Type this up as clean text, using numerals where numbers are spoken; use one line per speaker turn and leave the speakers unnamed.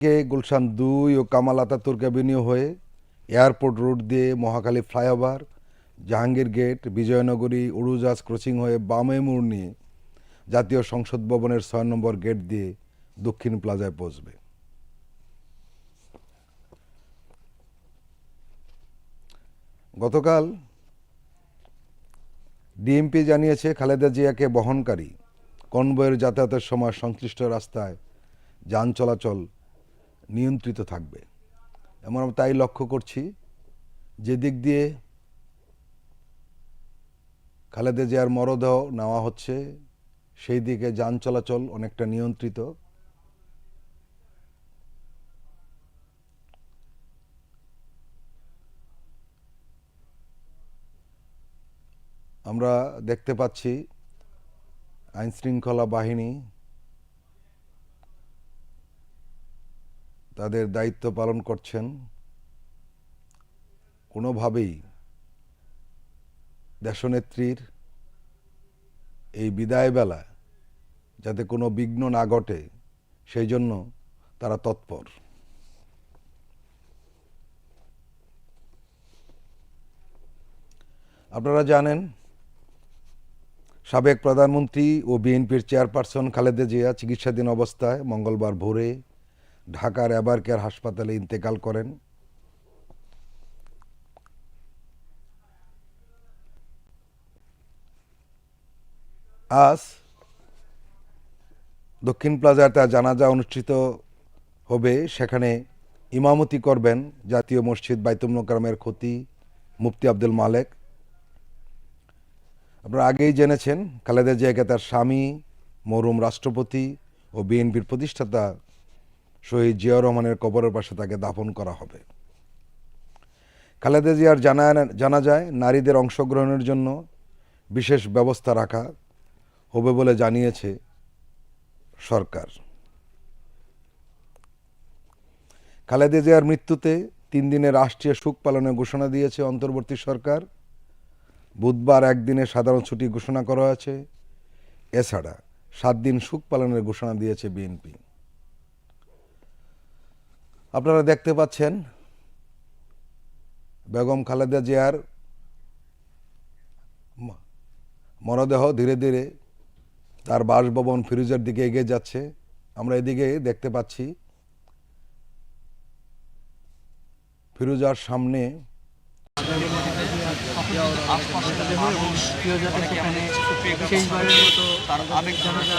কে গুলশান 2 ও Kamal Ataturk avenue হয়ে airport road দিয়ে Mohakhali flyover, Jahangir gate, বিজয়নগরী, উড়োজাহাজ ক্রসিং হয়ে বামে মোড় নিয়ে জাতীয় সংসদ ভবনের 6 নম্বর গেট দিয়ে দক্ষিণ প্লাজায় পৌঁছবে। গতকাল ডিএমপি জানিয়েছে খালেদা জিয়াকে বহনকারী কনভয়ের যাতায়াতের সময় সংশ্লিষ্ট রাস্তায় যান চলাচল নিয়ন্ত্রিত থাকবে। আমরা তাই লক্ষ্য করছি, যে দিক দিয়ে খালেদা জিয়ার মরদেহ নেওয়া হচ্ছে সেই দিকে যান চলাচল অনেকটা নিয়ন্ত্রিত। আমরা দেখতে পাচ্ছি আইনশৃঙ্খলা বাহিনী তাদের দায়িত্ব পালন করছেন। কোনোভাবেই দেশনেত্রীর এই বিদায়বেলা যাতে কোনো বিঘ্ন না ঘটে সেই জন্য তারা তৎপর। আপনারা জানেন, সাবেক প্রধানমন্ত্রী ও বিএনপির চেয়ারপারসন খালেদা জিয়া চিকিৎসাধীন অবস্থায় মঙ্গলবার ভোরে ঢাকার এবারকেয়ার হাসপাতালে ইন্তেকাল করেন। আজ দক্ষিণ প্লাজায় তার জানাজা অনুষ্ঠিত হবে। সেখানে ইমামতি করবেন জাতীয় মসজিদ বাইতুল মোকাররমের খতিব মুফতি আব্দুল মালেক। আপনারা আগেই জেনেছেন, খালেদা জিয়াকে তার স্বামী, মরহুম রাষ্ট্রপতি ও বিএনপির প্রতিষ্ঠাতা শহীদ জিয়াউর রহমানের কবরের পাশে তাকে দাফন করা হবে। খালেদা জিয়ার জানাজায় নারীদের অংশগ্রহণের জন্য বিশেষ ব্যবস্থা রাখা হবে বলে জানিয়েছে সরকার। খালেদা জিয়ার মৃত্যুতে 3 দিনের রাষ্ট্রীয় শোক পালনের ঘোষণা দিয়েছে অন্তর্বর্তী সরকার। বুধবার একদিনের সাধারণ ছুটি ঘোষণা করা হয়েছে। এছাড়া 7 দিন শোক পালনের ঘোষণা দিয়েছে বিএনপি। আপনারা দেখতে পাচ্ছেন, বেগম খালেদা জিয়ার মরদেহ ধীরে ধীরে তার বাসভবন ফিরোজার দিকে এগিয়ে যাচ্ছে। আমরা এদিকে দেখতে পাচ্ছি ফিরোজার সামনে
শেষবারের মতো তার আবেগ জানাজা